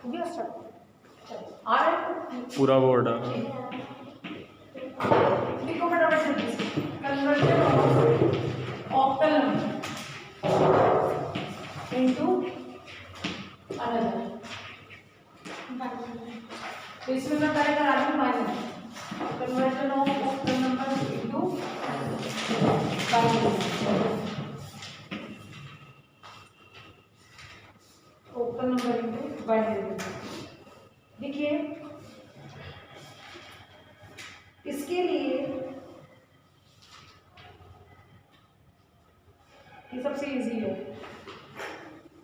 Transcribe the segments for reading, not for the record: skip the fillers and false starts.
आ रहा है पूरा बोर्ड है। देखो फटाफट से conversion of octal number into another. तो इसमें मैं पहले करा दूं minus conversion of octal number into octal number into binary. देखिए इसके लिए ये सबसे इजी है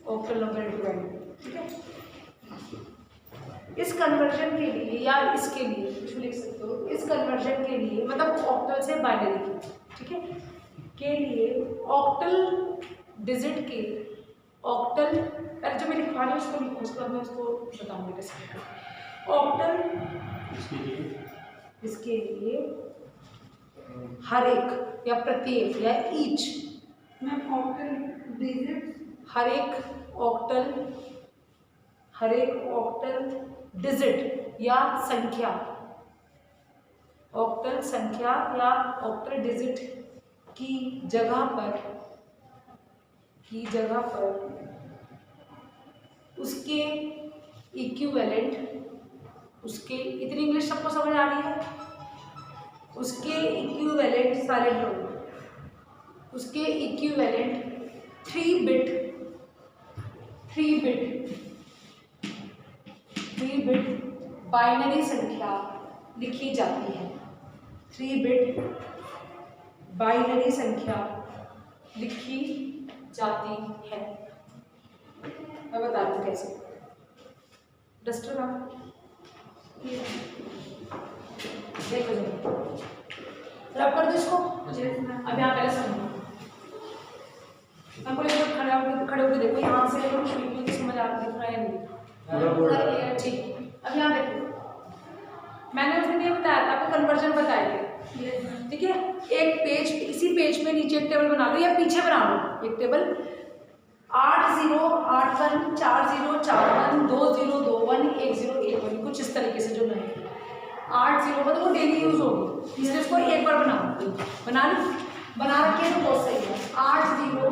ऑक्टल नंबर इनटू बाइनरी, ठीक है। इस कन्वर्जन के लिए या इसके लिए कुछ भी लिख सकते हो, इस कन्वर्जन के लिए मतलब ऑक्टल से बाइनरी की, ठीक है, के लिए ऑक्टल डिजिट के ऑक्टल पहले जो मैं लिखवा रही हूँ उसको लिखो, उसके बाद मैं उसको बताऊंगी कैसे। ऑक्टल इसके लिए हर एक या प्रत्येक या ईच मैम ऑक्टल डिजिट हर एक ऑक्टल डिजिट या संख्या, ऑक्टल संख्या या ऑक्टल डिजिट की जगह पर उसके इक्विवेलेंट, उसके इतनी इंग्लिश सबको समझ आ रही है, उसके इक्विवेलेंट साइलेंट लो, उसके इक्विवेलेंट 3 बिट बाइनरी संख्या लिखी जाती है। 3 बिट बाइनरी संख्या लिखी जाती है। मैं बता दूं कैसे। डस्टर ना देखो रब कर दो इसको। अब यहाँ पहले समझो, मैं खड़े होकर देखो, यहाँ से देखो शुरू समझ आ दिख रहा है नहीं दिख रहा, ठीक। अब यहाँ देखो मैंने उस दिन ये बताया था, आपको कन्वर्जन बताए थे, ठीक है। एक पेज, इसी पेज में नीचे एक टेबल बना लो या पीछे बना लो एक टेबल, 8 0 8 1 4 0 4 1 2 0 2 1 1 0 1 1 कुछ इस तरीके से जो नहीं 8 0 मतलब वो डेली यूज होगी, इसलिए इसको एक बार बना रखिए तो बहुत सही है। 8 0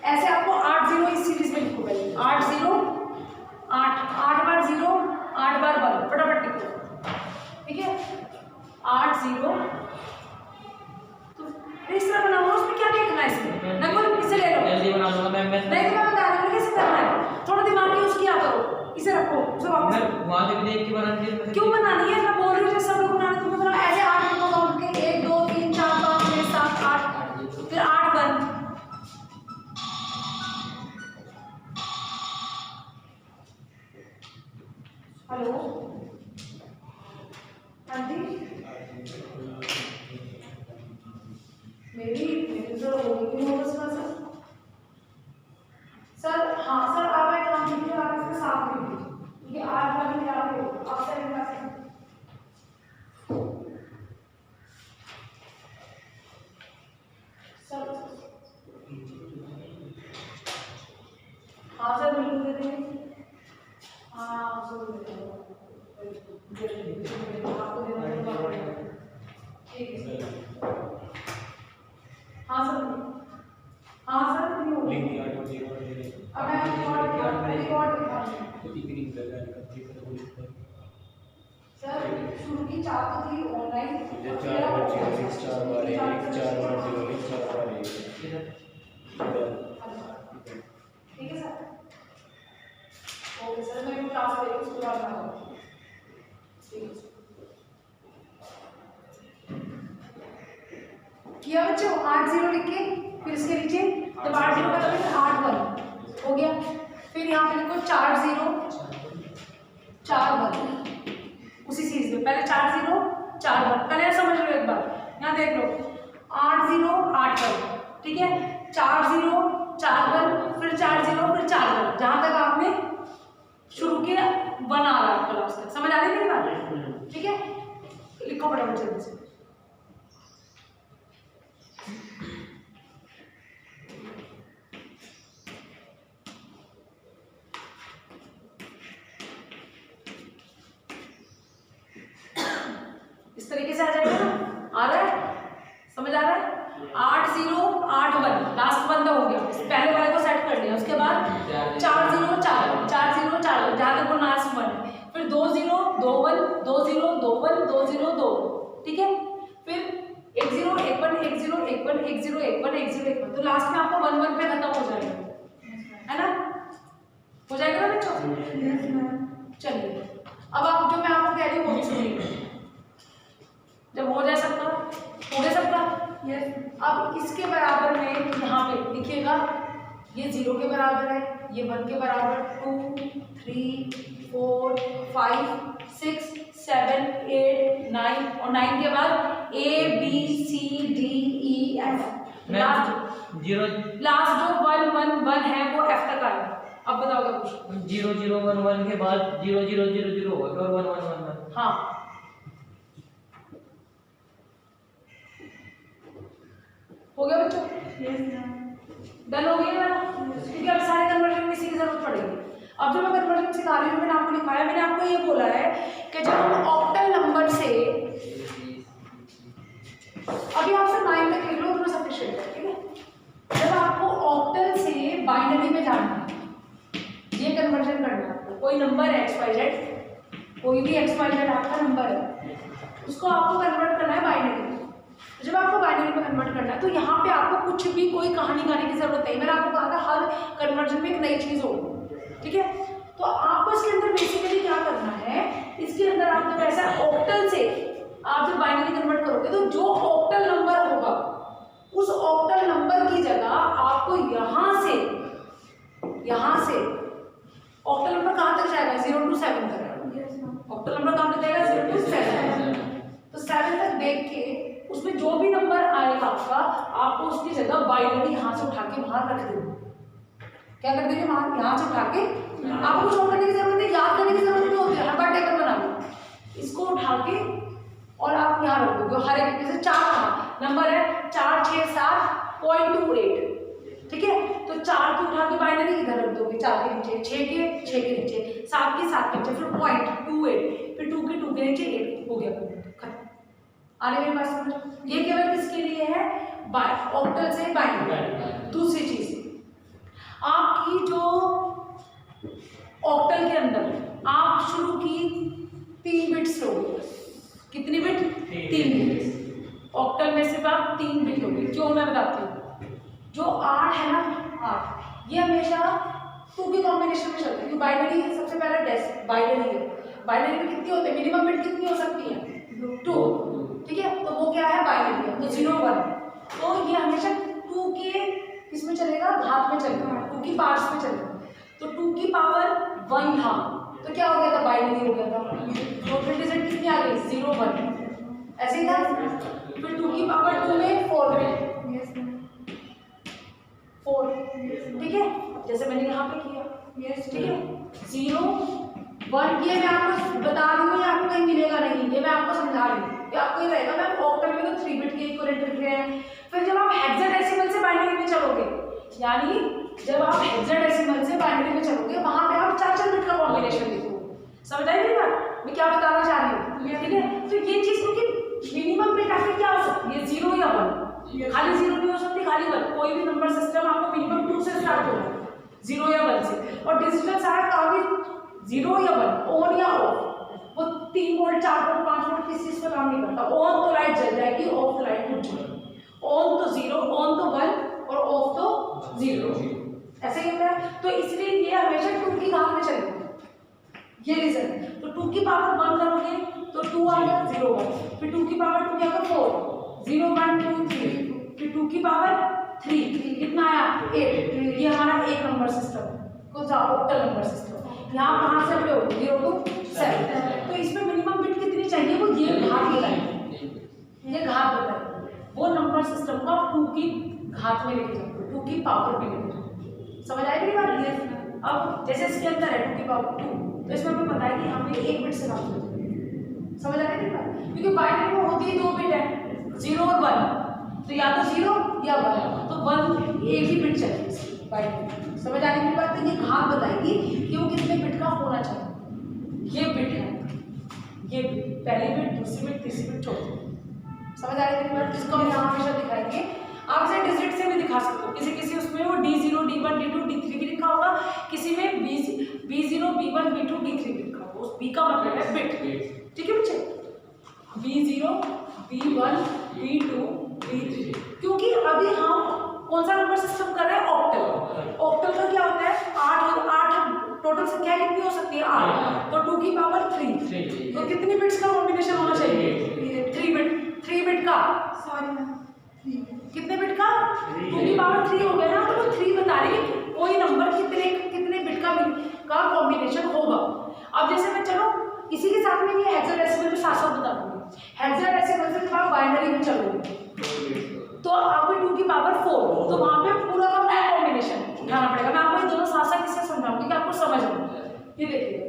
ऐसे आपको 8 0 इस सीरीज में लिखो पहले, 8 0 8 बार 0 8 बार 1 फटाफट लिखो, ठीक है। 8 0 तो इस तरह बनाओ, उसमें क्या लिखना है इसमें ना, कोई इसे ले लो जल्दी बना दूंगा मैं नहीं तो मैं बता रही हूँ कैसे करना है, थोड़ा दिमाग यूज किया करो, इसे रखो उसे वापस वहां से भी देख के बनानी है, क्यों बनानी है, मैं बोल रही हूँ जैसे सब लोग बनाने तुम्हें बनाओ ऐसे 8 को काउंट के 1 2 3 4 5 6 7 8 फिर 8 1 हेलो हाँ जी मेरी तो होगी होगा सर। हाँ सर आप एक काम कीजिए, आप इसके साथ में लीजिए, ये 8 वाली क्या हो आप सर हाँ सर बिल्कुल दे देंगे, हाँ आपको देना ठीक है सर। हाँ सर अब मैं सर शुरू की 4 तो थी ऑनलाइन, ठीक है सर। ओके सर मैं क्लास ले उसके बाद मैं किया बच्चों 8 0 लिख के फिर इसके नीचे जब 8 0 का तो 8 1 हो गया, फिर यहाँ पे लिखो 4 0 4 1 उसी चीज में पहले 4 0 4 1 पहले समझ लो एक बार, यहाँ देख लो 8 0 8 1 ठीक है, 4 0 4 1 फिर 4 0 फिर 4 1 जहां तक आपने शुरू किया 1 आ रहा है क्लास तक, समझ आ रही है मेरी बात, ठीक है। लिखो फटाफट जल्दी से। तरीके से आ जाएगा ना, आ रहा है, समझ आ रहा है। 8 0 8 1 लास्ट बंदा हो गया, पहले वाले को सेट कर लिया, उसके बाद 4 0 4 4 0 4 जहाँ तक वो लास्ट वन है, फिर 2 0 2 1 2 0 2 1 2 0 2, ठीक है। फिर 1 0 1 1 1 0 1 1 1 0 1 1 1 0 1 1, तो लास्ट में आपको 1 1 पे खत्म हो जाएगा, है ना, हो जाएगा ना बच्चों। चलिए अब आप जो मैं आपको कह रही हूँ वो भी सुनिए, जब हो जाए सबका, हो गया सबका, अब इसके बराबर में यहाँ पे लिखिएगा, ये 0 के बराबर है, ये 1 के बराबर, 2 3 4 5 6 7 8 9 और 9 के बाद A B C D E F, last जो 1 1 1 है वो F तक आएगा। अब बताओगे कुछ, 0 0 1 1 के बाद 0 0 0 0 होगा और 1 1 1 1, हाँ हो गया बच्चों, डन हो गया ना, क्योंकि अब सारे कन्वर्जन में इसी की जरूरत पड़ेगी। अब जो मैं कन्वर्जन सिखा रही हूँ, मैंने आपको लिखाया, मैंने आपको ये बोला है कि जब हम ऑक्टल नंबर से, अभी आप सिर्फ 9 तक लिख लो तो सफिशिएंट है, ठीक है। जब आपको ऑक्टल से बाइनरी में जाना है, ये कन्वर्जन करना है आपको, कोई नंबर है XYZ, कोई भी XYZ आपका नंबर है, उसको आपको कन्वर्ट करना है बाइनरी। जब आपको बाइनरी में कन्वर्ट करना है तो यहाँ पे आपको कुछ भी कोई कहानी गाने की जरूरत नहीं। मैंने आपको कहा था हर कन्वर्जन में एक नई चीज होगी, ठीक है। तो आपको इसके अंदर बेसिकली क्या करना है, इसके अंदर आप जब ऐसा ऑक्टल से आप जब बाइनरी कन्वर्ट करोगे तो जो ऑक्टल नंबर होगा उस ऑक्टल नंबर की जगह आपको यहाँ से ऑक्टल नंबर कहाँ तक जाएगा, 0 to 7 तक। ऑक्टल नंबर कहाँ तक जाएगा, 0 to 7। तो 7 तक देख के उसमें जो भी नंबर आएगा आपका, आपको उसकी जगह बाइनरी यहाँ से उठा के बाहर रख देंगे। क्या कर देंगे, यहाँ से उठा के, आपको कुछ और करने की जरूरत नहीं, याद करने की जरूरत नहीं होती है, हर बार टेबल बना लो, इसको उठा के और आप यहाँ रख दोगे। हर एक जैसे 4 नंबर है 4 6 7.28, ठीक है। तो 4 की उठा के बाइनरी इधर रख दोगे, 4 के नीचे, 6 के नीचे, 7 के नीचे, फिर 0.28, फिर 2 के नीचे 8, हो गया खत्म। आने मेरी बात समझो, ये केवल किसके लिए है, ऑक्टल से बाइनरी। दूसरी चीज, आपकी जो ऑक्टल के अंदर आप शुरू की 3 बिट्स लोगे, कितनी बिट, 3 बिट। ऑक्टल में सिर्फ आप 3 बिट लोगे, क्यों मैं बताती हूँ। जो 8 है ना, 8 ये हमेशा 2 के कॉम्बिनेशन में चलता है, क्योंकि बाइनरी है, सबसे पहला टेस्ट बाइनरी है। बाइनरी में कितनी होती है, मिनिमम बिट कितनी हो सकती है, 2, ठीक है। तो वो क्या है, बाइनरी है, तो 0 1, तो ये हमेशा 2 के इसमें चलेगा, घात में चलेगा, 2 की पावर्स में चलेगा। तो 2 की पावर 1 था, तो क्या हो गया था, बाइनरी हो गया था। तो फिर डिजिट कितनी आ गई, 0 1, ऐसे ही था। फिर 2 की पावर 2 में 4 में 4, ठीक है, जैसे मैंने यहाँ पे किया, ठीक है। 0 1 ये मैं आपको बता रही हूँ, ये आपको कहीं मिलेगा नहीं, ये मैं आपको समझा रही हूँ, ये आपको ये रहेगा। मैं ऑक्टल में तो 3 बिट के इक्विवेलेंट लिख रहे हैं। फिर जब आप हेक्साडेसिमल से बाइनरी में चलोगे, यानी जब आप हेक्साडेसिमल से बाइनरी में चलोगे, वहां पे आप 4 बिट का कॉम्बिनेशन लिखोगे। समझ आई मेरी बात, मैं क्या बताना चाह रही हूँ, ठीक है। तो ये चीज, क्योंकि मिनिमम बिट आपकी क्या हो सकती है, 0 या 1, खाली 0 नहीं हो सकती, खाली 1। कोई भी नंबर सिस्टम आपको मिनिमम 2 से स्टार्ट होगा, 0 या 1 से। और डिजिटल सारा काम भी 0 या 1, ऑन या ऑफ, वो 3 वोल्ट 4 वोल्ट 5 वोल्ट किसी चीज पर काम नहीं करता। ऑन तो लाइट जल जाएगी, ऑफ तो लाइट बुझ जाएगी। ऑन तो 0, ऑन तो 1 और ऑफ तो 0, ऐसे ही होता है। तो इसलिए ये हमेशा 2 की घात में चलेगा, ये रीजन है। तो 2 की पावर 1 करोगे तो 2 आ गया, 0 1, फिर 2 की पावर 2 क्या होगा, 4, 0 1 2 3, फिर 2 की पावर 3 कितना आया, 8। ये हमारा एक नंबर सिस्टम को ऑक्टल नंबर सिस्टम। यहाँ कहाँ से हो, 0 to 7। तो इसमें मिनिमम बिट कितनी चाहिए, वो ये घात बताएंगे, ये घात बताएंगे। वो नंबर सिस्टम को 2 की घात में लेके जाओ, 2 की पावर में लेके जाओ। समझ आएगी बात ये। अब जैसे इसके अंदर है 2 की पावर 2, तो इसमें हमें पता है कि हमें 1 बिट से काम करना है। समझ आएगी बात, क्योंकि बाइनरी में होती है 2 बिट है, 0 और 1, तो या तो 0 या 1, तो 1 एक ही बिट चाहिए बाइनरी। समझ आने की बात। तो ये घात बताएगी कि वो कितने बिट का होना चाहिए। ये बिट है, ये पहली बिट, दूसरी बिट, तीसरी बिट, चौथी। समझ आ रही है? जिसको हम यहाँ हमेशा दिखाएंगे, आप इसे डिजिट से भी दिखा सकते हो। किसी किसी उसमें वो D0, D1, D2, D3 भी लिखा होगा, किसी में B0, B1, B2, D3 भी लिखा होगा। उस B का मतलब है बिट। ठीक है बच्चे? B0, B1, B2, B3, क्योंकि अभी हम कौन सा नंबर सिस्टम कर रहे हैं? ऑक्टल। ऑक्टल का क्या होता है? 8 टोटल संख्या कितनी हो सकती है? 8। तो 2 की पावर 3। तो कितनी बिट्स का कॉम्बिनेशन होना चाहिए? 3 बिट। 3 बिट का, कितने बिट का? 2 की पावर 3 हो गया ना, तो वो 3 बता रही है कोई नंबर कितने बिट का कॉम्बिनेशन होगा। अब जैसे मैं चलो इसी के साथ में ये हेक्साडेसिमल भी साथ साथ बता दूंगी। हेक्साडेसिमल से आप बाइनरी में चलोगे तो आपको 2 की पावर 4, तो वहां पे पूरा का पूरा कॉम्बिनेशन उठाना पड़ेगा। मैं आपको ये दोनों साथ साथ किससे समझाऊंगी कि आपको समझ आए। ये देखिए,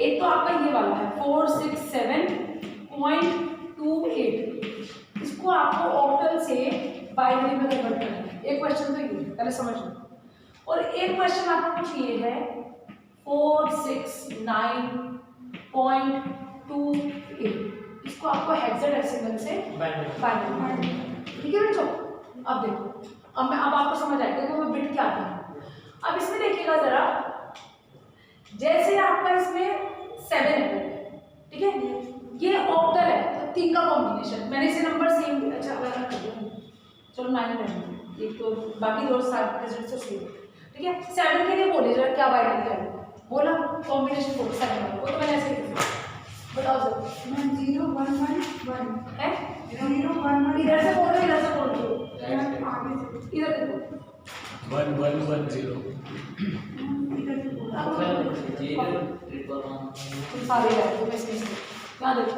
एक तो आपका ये वाला है 467.28, इसको आपको ऑक्टल से बाइनरी में कन्वर्ट करना है। एक क्वेश्चन तो ये पहले समझ लो, और एक क्वेश्चन आपको कुछ ये है 469.28, इसको आपको हेक्साडेसिमल से बाइनरी। ठीक है बच्चों? अब देखो, अब आपको समझ आएगा कि वो बिट क्या था। अब इसमें देखिएगा जरा, जैसे आपका इसमें 7 है, ठीक है, ये ऑक्टल है, तो 3 का कॉम्बिनेशन। मैंने इसे नंबर सेम, अच्छा अलग कर दिया, चलो 9 रहने, एक तो बाकी 2 साथ डिजिट से सेम। ठीक है, 7 के लिए बोलिए जरा क्या बाइनरी है, बोला कॉम्बिनेशन बोलो 7 वाला, वो तो मैंने ऐसे ही बताओ सर। 0 1 1 1 है 0 1 1, इधर से बोल रहे हो, इधर से बोल रहे हो, आगे से इधर देखो 1 1 1 0। इधर से बोलो। सारे याद हो इसमें से याद देखो,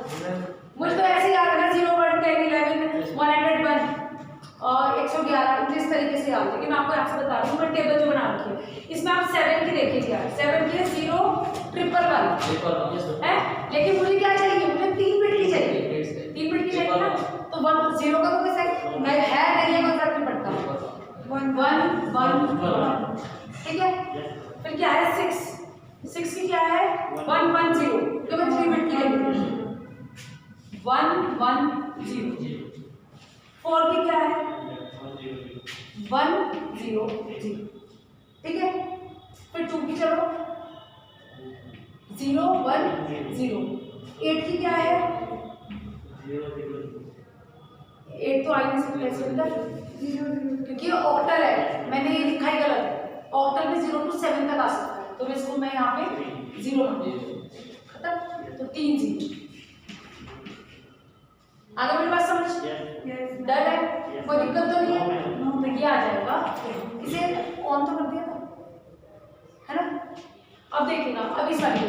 मुझे तो ऐसे याद है ना 0 1 10 11 101 और 111 जिस तरीके से याद है, लेकिन मैं आपको यहाँ से बता रही हूँ, मैं टेबल जो बना रखी है इसमें आप 7 की देखिए यार, 7 के 0 ट्रिपल 1 है, लेकिन मुझे क्या चाहिए? मुझे 3 बिट की चाहिए, 3 बिट की चाहिए ना, तो 1 0 का तो कोई सही नहीं है, कोई फर्क नहीं पड़ता। 1 1 1 1, ठीक है। फिर क्या है 6 की क्या है 1 1 0, तो मैं 3 बिट की लेंगे 1 1 0। 4 की क्या है 1 0 0, ठीक है। फिर 2 की चलो 0 1 0। 8 की क्या है 8 तो आई नहीं सकता इसके अंदर 0 0, क्योंकि ऑक्टल है, मैंने ये लिखा ही गलत है। ऑक्टल में 0 to 7 तक आ सकता है, तो मैं इसको मैं यहाँ पे 0 खत्म, तो 3 0। आगे मेरी बात समझ yes डर है, कोई दिक्कत तो नहीं है? तो ये आ जाएगा, इसे ऑन तो कर दिया था, है ना। अब देखिएगा, अब इस वाली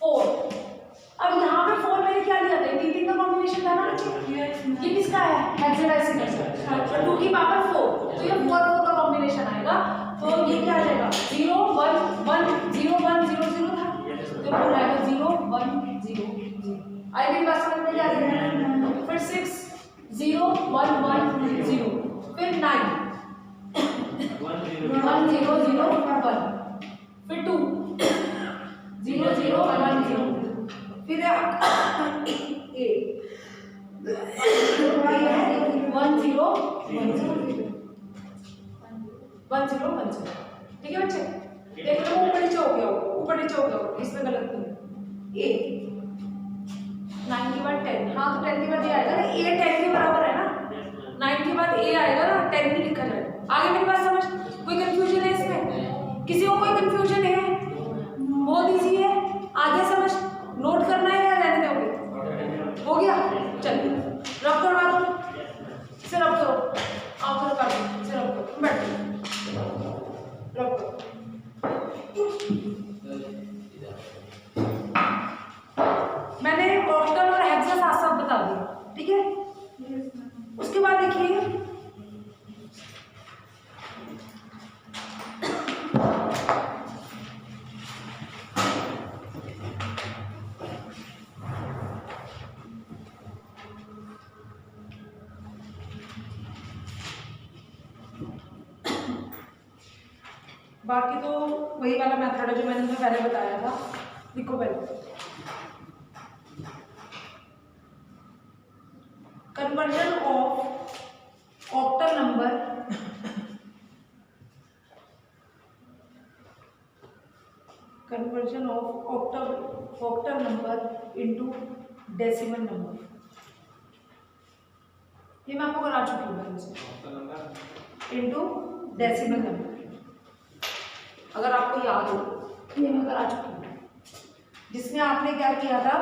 4, अब यहाँ पे 4 मैंने क्या लिया था, 3 का कॉम्बिनेशन था ना बच्चे, ये किसका है हेक्साडेसिमल, तो 2 की पावर 4, तो ये 4 4 का कॉम्बिनेशन आएगा, तो ये क्या आ जाएगा 0 1 1 0 1 0 0 था, तो पूरा आएगा 0 1 0 0। आई मेरी बात समझ में आ रही है? फिर 6 0 1 1 0, फिर 9 1 0 0 1, फिर 2 0 0 1 0, फिर 8 1 0 1 0 1 0 1 0, ठीक है बच्चे। देख लो ऊपर नीचे हो गया, ऊपर नीचे हो गया, इसमें गलत नहीं है। 9 के बाद 10, हाँ तो 10 के बाद ये आएगा ना, A 10 के बराबर है ना, 9 के बाद A आएगा ना, 10 नहीं लिखा जाएगा। आगे मेरी बात समझ, कोई कंफ्यूजन है इसमें? किसी को कोई कंफ्यूजन है? बहुत ईजी है, आगे समझ, नोट करना है या रहने दोगे? हो गया, चलिए रब करवा दो, इसे रब करो, आप तो कर दो, इसे रब करो, बैठ रब करो। मैंने ऑक्टल और हेक्सा साथ साथ बता दिया, ठीक है। उसके बाद देखिए बाकी तो वही वाला मेथड है जो मैंने तुम्हें पहले बताया था, लिखो पहले conversion of octal number conversion of octal number into decimal number। ये मैं आपको करा चुकी हूँ पहले से। into decimal number, अगर आपको याद हो ये मैं करा चुकी हूँ, जिसमें आपने क्या किया था,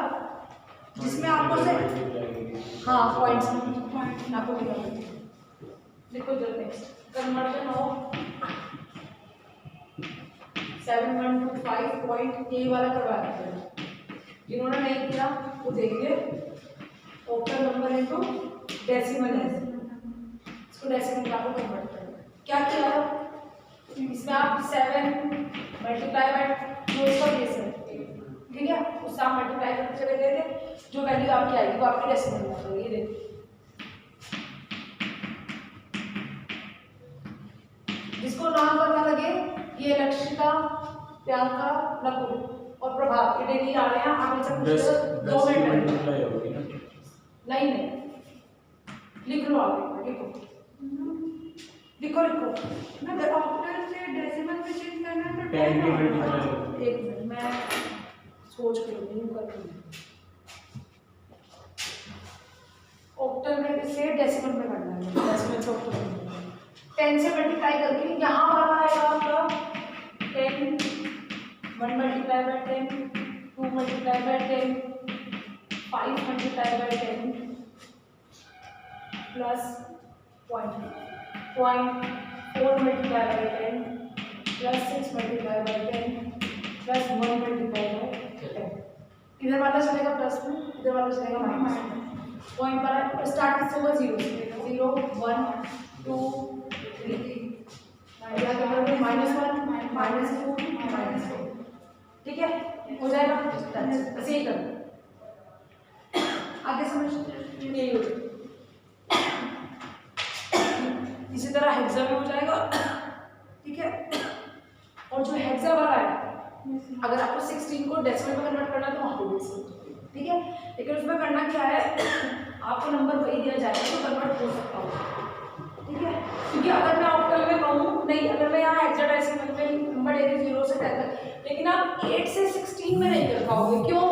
जिसमें आपको से हाँ पॉइंट्स आपको क्या देखो जल्दी कन्वर्जन ऑफ 7125 पॉइंट ए वाला करवा देते। जिन्होंने नहीं किया वो देखिए ऑक्टल नंबर इनटू डेसिमल है, इसको डेसिमल का कन्वर्ट करें। क्या किया इसमें आप 7 मल्टीप्लाई बाय जो इसका बेस है, ठीक है, उससे आप मल्टीप्लाई करके चले गए थे, जो वैल्यू आपकी आएगी वो आपकी डेसिमल में आएगी। ये देखिए जिसको नाम पता लगे, ये लक्षिता, प्रियंका, नकुल और प्रभात ये डेली आ रहे हैं। आप इनसे पूछ 2 मिनट नहीं लिख लो, आप लिखो लिखो लिखो। अगर ऑक्टल से डेसिमल में चेंज करना है तो 10 के टेन मल्टीप्लाई। एक मिनट मैं सोच के नहीं कर रही। ऑक्टल में से डेसिमल में करना है, डेसिमल से ऑक्टल में 10 से मल्टीप्लाई करके यहाँ वाला आएगा आपका 10, 1 multiply by 10, 2 multiply by 10, 5 multiply by 10 plus point 4 multiply by 10 plus 6 multiply by 10 plus 1 multiply by 10। इधर वाला चलेगा प्लस में, इधर वाला चलेगा माइनस में। पॉइंट पर स्टार्ट किससे होगा 0 से, 0 1 2 3 -1 -2 -4, ठीक है, हो जाएगा। ऐसे ही कर आगे समझ यही हो। इसी तरह हेक्सा में हो जाएगा, ठीक है। और जो हेक्सा वाला है, अगर आपको 16 को डेसिमल में कन्वर्ट करना है तो वहाँ पे भी, ठीक है, लेकिन उसमें करना क्या है, आपको नंबर वही दिया जाएगा तो कन्वर्ट हो सकता हो, ठीक है। क्योंकि अगर मैं ऑक्टल में कहूँ नहीं, अगर मैं यहाँ हेक्साडेसिमल में नंबर दे रही 0 से 10 तक, लेकिन आप 8 से 16 में नहीं कर पाओगे। क्यों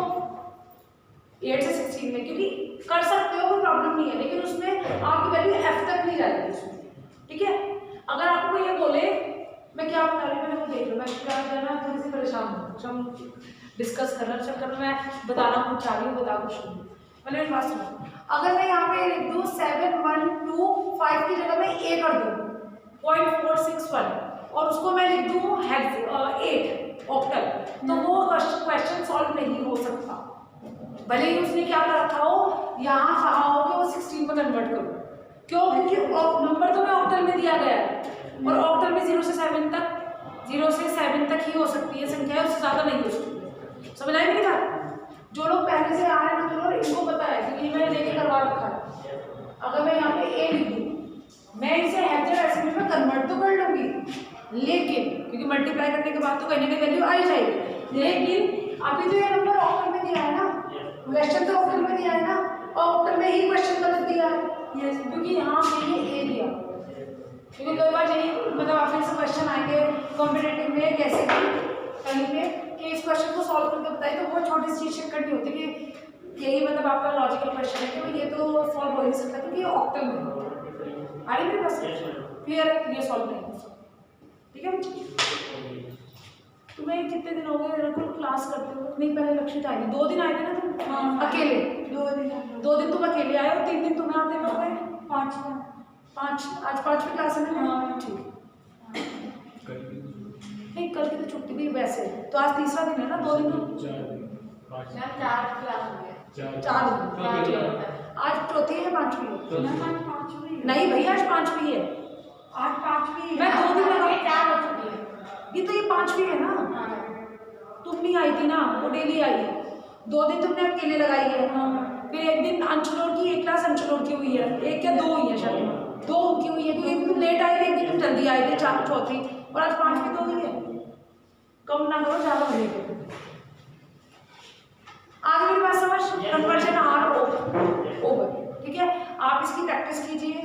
8 से 16 में? क्योंकि कर सकते हो, कोई प्रॉब्लम नहीं है, लेकिन उसमें आपकी वैल्यू f तक नहीं जाएगी उसमें, ठीक है। अगर आपको ये बोले, मैं क्या बता रही हूँ, मैंने वो देख लो, मैं क्या करना थोड़ी सी परेशान हूँ, कुछ हम डिस्कस करना चक्कर में मैं बताना कुछ चाह रही हूँ, बता कुछ नहीं। मैंने बात सुनो, अगर मैं यहाँ पे लिख दूँ 7 1 2 5 की जगह मैं a कर दूँ 0.461 और उसको मैं लिख दूँ 8 ऑक्टल, तो वो क्वेश्चन सॉल्व नहीं हो सकता। भले ही उसने क्या कर रखा हो, यहाँ कहा हो कि वो 16 में कन्वर्ट करो। क्यों? क्योंकि नंबर तो मैं ऑक्टल में दिया गया है और ऑक्टल में 0 से 7 तक ही हो सकती है संख्या, उससे ज़्यादा नहीं हो सकती। समझ आई मेरी बात? जो लोग पहले से आ रहे हैं ना, तो इनको पता है क्योंकि मैंने लेके करवा रखा है। अगर मैं यहाँ पे a लिख दूँ, मैं इसे हेक्साडेसिमल में कन्वर्ट तो कर लूँगी, लेकिन क्योंकि मल्टीप्लाई करने के बाद तो कहीं ना कहीं वैल्यू आ ही जाएगी, लेकिन अभी तो ये नंबर ऑक्टल में दिया है ना, क्वेश्चन तो ऑक्टल में दिया है ना, और ऑक्टल में ही क्वेश्चन गलत दिया है, क्योंकि यहाँ पे ये a दिया। क्योंकि कई बार यही मतलब आपके से क्वेश्चन आएंगे कॉम्पिटेटिव में, कैसे कहीं पे कि इस क्वेश्चन को सॉल्व करके बताइए, तो बहुत छोटी सी चीज करनी होती है कि यही मतलब आपका लॉजिकल क्वेश्चन है कि ये तो सॉल्व हो नहीं सकता क्योंकि ये ऑक्टल में आ रही मेरे पास क्लियर है, ये सॉल्व नहीं हो सकता, ठीक है बच्चे। तुम्हें कितने दिन हो गए रखो क्लास करते हो? नहीं, पहले लक्षित आई, 2 दिन आए थे ना तुम अकेले, 2 दिन तुम अकेले आए और 3 दिन तुम्हें आते हो गए 5 आज 5वीं क्लास है ना, ठीक। नहीं कल की तो छुट्टी भी वैसे, तो आज तीसरा दिन है ना, 2 दिन तो 4 दिन, आज चौथी है 5वीं नहीं भैया, आज 5वीं है, आज 5वीं मैं 2 दिन लगा 4 हो चुकी है, ये तो ये 5वीं है ना। तुम नहीं आई थी ना, वो डेली आई है, 2 दिन तुमने अकेले लगाई है, फिर एक दिन अंचलोर की, एक क्लास अंचलोर की हुई है, एक या 2 हुई है शायद, 2 उनकी हुई है, क्योंकि तुम लेट आई थी, एक दिन तुम जल्दी आए थे, चौथी, और आज 5वीं तो हुई है। कम ना करो, ज़्यादा बढ़ेगा, प्रैक्टिस कीजिए,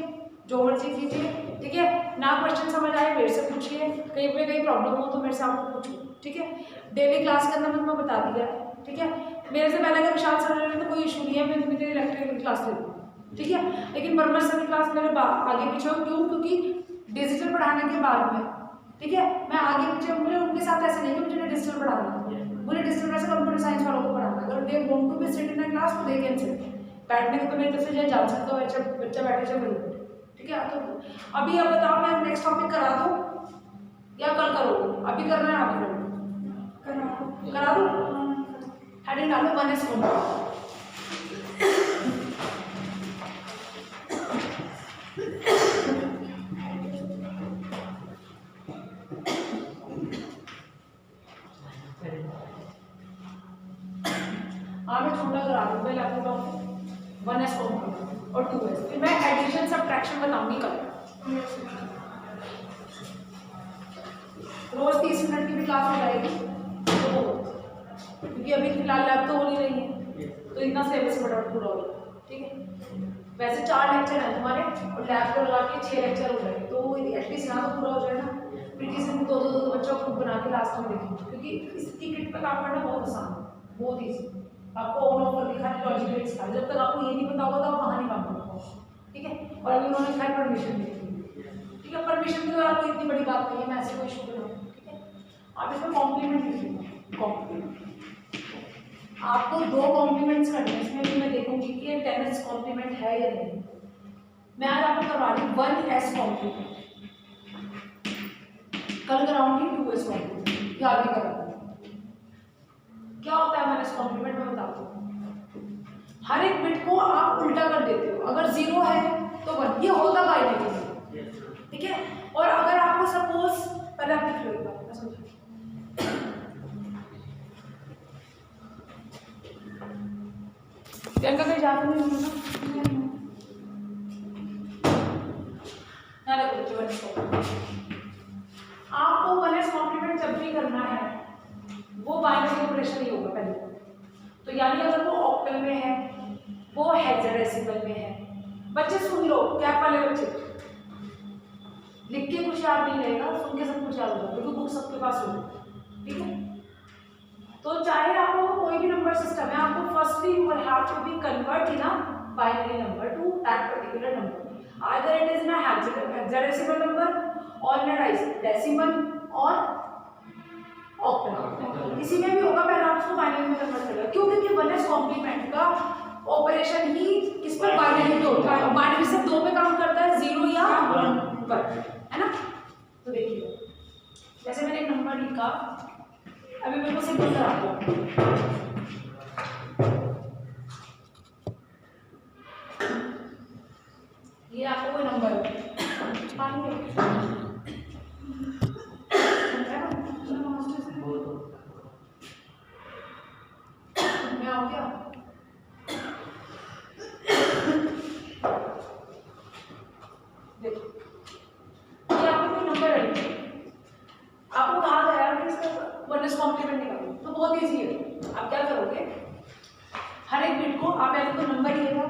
जो मर्जी कीजिए, ठीक है ना। क्वेश्चन समझ आए मेरे से पूछिए, कहीं पे कहीं प्रॉब्लम हो तो मेरे से आपको पूछो, ठीक है। डेली क्लास करना मैं बता दिया, ठीक है। मेरे से पहले अगर विशाल सर ले तो कोई इशू नहीं है, मैं तुम्हें तेरी इलेक्ट्रिकल क्लास ले लूँ, ठीक है। लेकिन परमर सर की क्लास मेरे आगे पीछे हो, क्यों? क्योंकि डिजिटल पढ़ाने के बाद में, ठीक है, मैं आगे पीछे मुझे उनके साथ ऐसे नहीं कि मुझे डिजिटल पढ़ाना, मुझे डिजिटल वैसे कंप्यूटर साइंस वालों को पढ़ाना। अगर they want to be sit in a class तो दे कैन सिट, बैठने को तो मेरी तरफ से जान सकता हूँ, बच्चा बैठे चाहे बैठे, ठीक है। तो अभी अब बताओ मैं नेक्स्ट टॉपिक करा दूँ या कल करोगे? अभी करना है, अभी करा दूँ। हेडिंग डालो 1S कंप्यूटर। मैं छोटा करा दूँ पहले आपको बताऊँ 1S कंप्यूटर और 2S, फिर मैं एडिशन सब्ट्रैक्शन बताऊंगी कल। रोज 30 मिनट की भी क्लास हो जाएगी, तो क्योंकि अभी फिलहाल लैब तो हो नहीं रही है, तो इतना सिलेबस फटाफट पूरा होगा, ठीक है। वैसे 4 लेक्चर हैं तुम्हारे और लैब को लगा के 6 लेक्चर हो जाएंगे, तो एटलीस्ट यहाँ तो पूरा हो जाए ना। फिर किसी दिन दो बच्चों को ग्रुप बना के लास्ट में देखेंगे, क्योंकि इसकी किट पर काम करना बहुत आसान है, बहुत ईजी। आपको ऑन ऑफ करके खाली लॉजिक गेट सिखा, जब तक आपको ये नहीं पता होगा तो आप वहाँ नहीं काम कर पाओगे, ठीक है। और अभी उन्होंने खाली परमिशन दी थी, ठीक है। परमिशन की आपको इतनी बड़ी बात नहीं है, मैं ऐसे कोई इशू बनाऊँ, ठीक है। आप इसमें कॉम्प्लीमेंट लिखिएगा, कॉम्प्लीमेंट आपको 2 कॉम्प्लीमेंट्स करने हैं, इसमें भी मैं देखूंगी कि ये 10S कॉम्प्लीमेंट है या नहीं। मैं आज आपको करवा रही हूँ 1S कॉम्प्लीमेंट, कल कराऊंगी 2S कॉम्प्लीमेंट, या आगे कराऊंगी। क्या होता है 1S कॉम्प्लीमेंट में बताता हूँ। हर एक बिट को आप उल्टा कर देते हो, अगर 0 है तो 1, ये होता बाइनरी, ठीक है। और अगर आपको सपोज पहले आप लिख लो एक बार, मैं समझा प्रियंका कहीं जाते नहीं ना आपको 1S कॉम्प्लीमेंट जब भी करना है वो बाइनरी ऑपरेशन ही होगा पहले, तो यानी अगर वो ऑक्टल में है, वो हेक्साडेसिमल में है। बच्चे सुन लो, कैप वाले बच्चे लिख के कुछ याद नहीं रहेगा, सुन के सब कुछ याद होगा, क्योंकि बुक सबके पास होगी, ठीक है। तो चाहे आपको कोई भी नंबर सिस्टम है, आपको firstly you will have to be convert in a binary number to that particular number, either it is in a hexadecimal number और इन अ डेसिमल और ऑक्टल, इसी में भी होगा। पहले आप उसको बाइनरी में कन्वर्ट करेगा, क्यों? क्योंकि 1S कॉम्प्लीमेंट का ऑपरेशन ही किस पर, बाइनरी पे होता है। बाइनरी से 2 पे काम करता है, 0 या 1, है ना। तो देखिए जैसे मैंने एक नंबर लिखा, अभी मेरे को सिंपल करा दो, ये आपको कोई नंबर मैं आओ क्या देखो, ये आपको कोई नंबर है, आपको कहा गया कि इसका 1S कॉम्प्लीमेंट निकालो, तो बहुत ईजी है। आप क्या करोगे, हर एक बिट को आप पहले तो नंबर लिएगा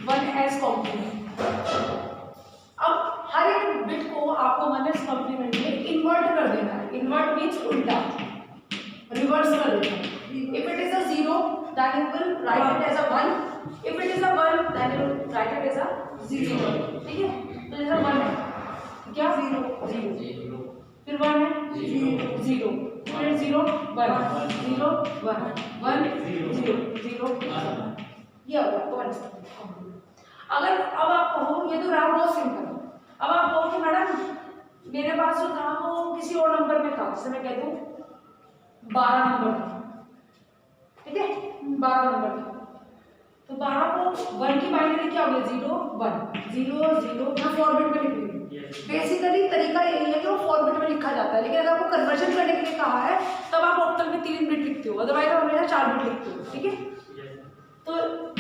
1S कॉम्प्लीमेंट। अब हर एक बिट को आपको 1S कॉम्प्लीमेंट में इन्वर्ट कर देना है। इन्वर्ट मीन्स उल्टा, रिवर्स कर देना है। If it is a 0 then you will write it as a 1, if it is a 1 then you will write it as a 0, ठीक है। तो जैसा 1 है, क्या 0 0, फिर 1 है 0 0, फिर 0 1 0 1 1 0 0 1, ये होगा आपको 1S कॉम्प्लीमेंट। अगर अब आप कहो, ये तो रहा बहुत सिंपल, अब आप कहो कि मैडम मेरे पास जो था वो किसी और नंबर में था, जैसे मैं कह दूं 12 नंबर था, ठीक है, 12 नंबर था, तो 12 को 1 की बाइनरी क्या होगी, 0 1 0 0, मैं 4 बिट में लिख रही हूँ। बेसिकली तरीका यही है कि वो 4 बिट में लिखा जाता है, लेकिन अगर आपको कन्वर्जन करने के लिए कहा है तब आप ऑक्टल में 3 बिट लिखते हो, अदरवाइज आप हमेशा 4 बिट लिखते हो, ठीक है। तो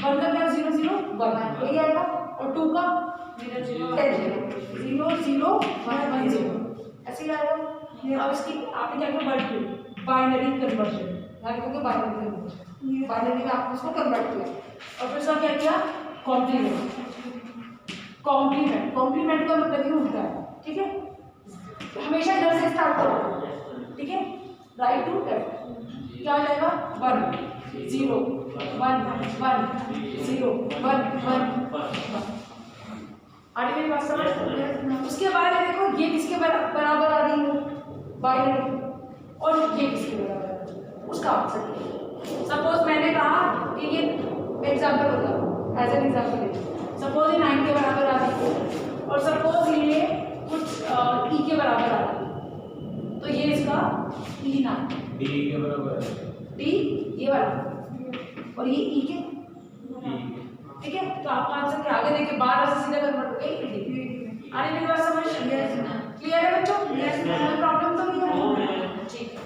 1 का क्या 0 0 1 यही आएगा, और 2 का 0 0 0 0 1 1 0 ऐसे ही आएगा। अब इसकी आपने क्या किया, वर्ड बाइनरी कन्वर्जन, क्योंकि बाइनरी में आपने उसको कन्वर्ट किया और फिर उसका क्या किया, कॉम्प्लीमेंट। कॉम्प्लीमेंट, कॉम्प्लीमेंट का मतलब ही उल्टा है, ठीक है। हमेशा इधर से स्टार्ट करो, ठीक है। राइट टू लेफ्ट क्या हो जाएगा 1 0 1 1 0 1 1 आगे मेरी बात समझ। उसके बाद ये देखो ये किसके बराबर आ रही है बाइनरी, और ये किसके बराबर आ रही है उसका आंसर। सपोज मैंने कहा कि ये एग्जाम्पल बताओ, एज एन एग्जाम्पल सपोज ये 9 के बराबर आ रही है और सपोज ये कुछ ई के बराबर आ रही है, तो ये इसका ई ना डी के बराबर है, डी ये वाला और ये ई के, ठीक है। तो आपका आंसर क्या आगे देखिए 12 से सीधे कन्वर्ट हो गई डी। आने मेरी बात समझ क्लियर है बच्चों? कोई प्रॉब्लम तो नहीं है, ठीक है।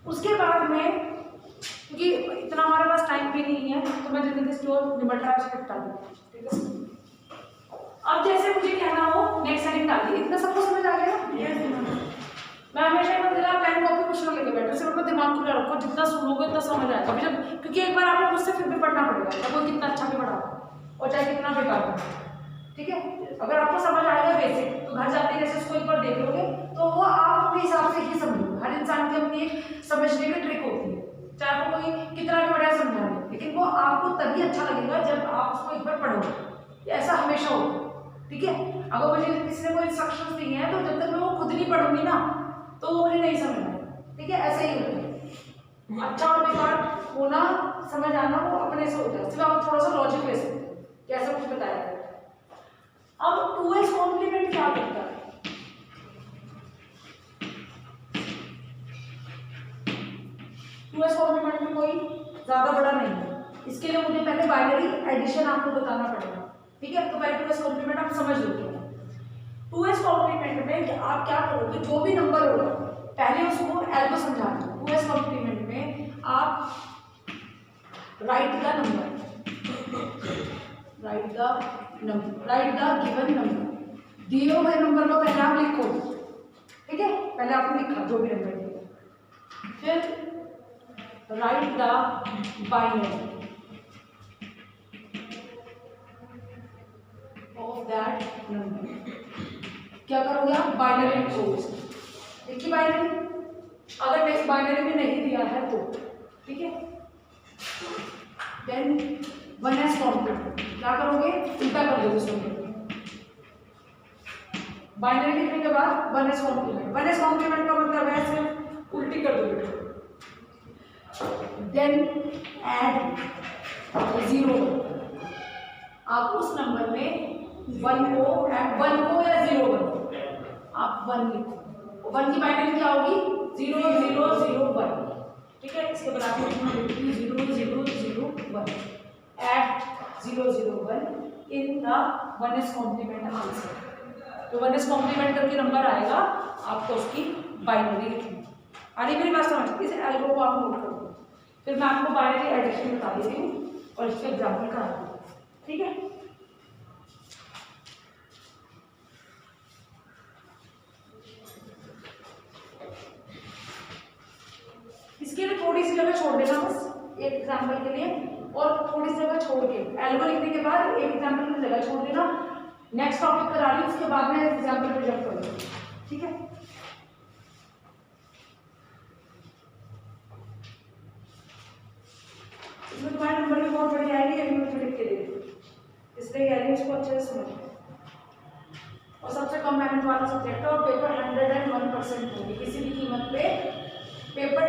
उसके बाद में क्योंकि इतना हमारे पास टाइम भी नहीं है तो मैं जल्दी से स्टोर निबटा बता दूँ, ठीक है। अब जैसे मुझे कहना हो नेक्स्ट हेडिंग डाल दी, इतना सबको समझ आ गया? मैं हमेशा पेन कॉपी कुछ ना लेके बैठो, सिर्फ अपना दिमाग खुला रखो, जितना सुनोगे उतना समझ आएगा। जब क्योंकि एक बार आपको मुझसे फिर भी पढ़ना पड़ेगा, चाहे कोई कितना अच्छा भी पढ़ा और चाहे कितना बेकार हो, ठीक है। अगर आपको समझ आएगा बेसिक तो घर जाते जैसे उसको एक बार देख लोगे तो वो आप अपने हिसाब से ही समझोगे। हर इंसान की अपनी एक समझने की ट्रिक होती है, चाहे आपको कोई कितना भी बढ़िया समझा दे, लेकिन वो आपको तभी अच्छा लगेगा जब आप उसको एक बार पढ़ोगे। ऐसा हमेशा होगा, ठीक है। अगर मुझे किसी ने कोई इंस्ट्रक्शंस दी हैं तो जब तक मैं वो खुद नहीं पढ़ूंगी ना तो मुझे नहीं समझ आएगा, ठीक है। ऐसे ही होता है, अच्छा और बेकार होना समझ आना वो अपने से होता है, सिर्फ आप थोड़ा सा लॉजिक ले सकते हैं कि ऐसा कुछ बताया जाए। अब 2s कॉम्प्लीमेंट क्या करता है? 2s कॉम्प्लीमेंट में कोई ज्यादा बड़ा नहीं है, इसके लिए मुझे पहले बाइनरी एडिशन आपको बताना पड़ेगा, ठीक है। तो पहले 2s कॉम्प्लीमेंट आप समझ लो। 2s कॉम्प्लीमेंट में आप क्या करोगे, जो भी नंबर होगा पहले उसको एल को समझा दो। 2s कॉम्प्लीमेंट में आप राइट द गिवन नंबर, दिए हुए नंबर को पहले आप लिखो, ठीक है। पहले आपने लिखा जो भी नंबर दिया, फिर right the binary of that number. क्या करोगे आप? बाइनरी लिखोगे, देखिए बाइनरी, अगर नेक्स्ट बाइनरी में नहीं दिया है तो, ठीक है। देन 1s कॉम्प्लीमेंट क्या करोगे? उल्टा कर दोगे उसको, बाइनरी लिखने के बाद 1s कॉम्प्लीमेंट। 1s कॉम्प्लीमेंट का मतलब है सिर्फ उल्टी कर दोगे। देन ऐड 0, आप उस नंबर में 1 को या 0 बनो, आप 1 लिखो। 1 की बाइनरी क्या होगी? 0 0 0 1, ठीक है। इसके बराबर 0 0 0 1 eight 0 0 1 in the 1s complement answer. तो 1s कॉम्प्लीमेंट करके नंबर आएगा, आपको उसकी बाइनरी लिखनी। आगे मेरी बात समझ, इस एल्गो को आप नोट कर दो, फिर मैं आपको बाइनरी एडिशन बता देती हूँ और इसके एग्जाम्पल करा दूँ, ठीक है। इसके लिए थोड़ी सी जगह छोड़ देना बस एक एग्जाम्पल के लिए, और थोड़ी सी जगह छोड़ के एल्गो लिखने के बाद एक एग्जाम्पल की जगह छोड़ देना। नेक्स्ट टॉपिक करा ली, उसके बाद में एग्जाम्पल पे जंप कर दूँ, ठीक है। इसमें तुम्हारे नंबर भी बहुत बड़ी आएगी, अभी मुझे लिख के दे दो, इसलिए कह रही हूँ इसको अच्छे से समझो। और सबसे कम मेहनत वाला सब्जेक्ट है और पेपर 101% होगी, किसी भी कीमत पे पेपर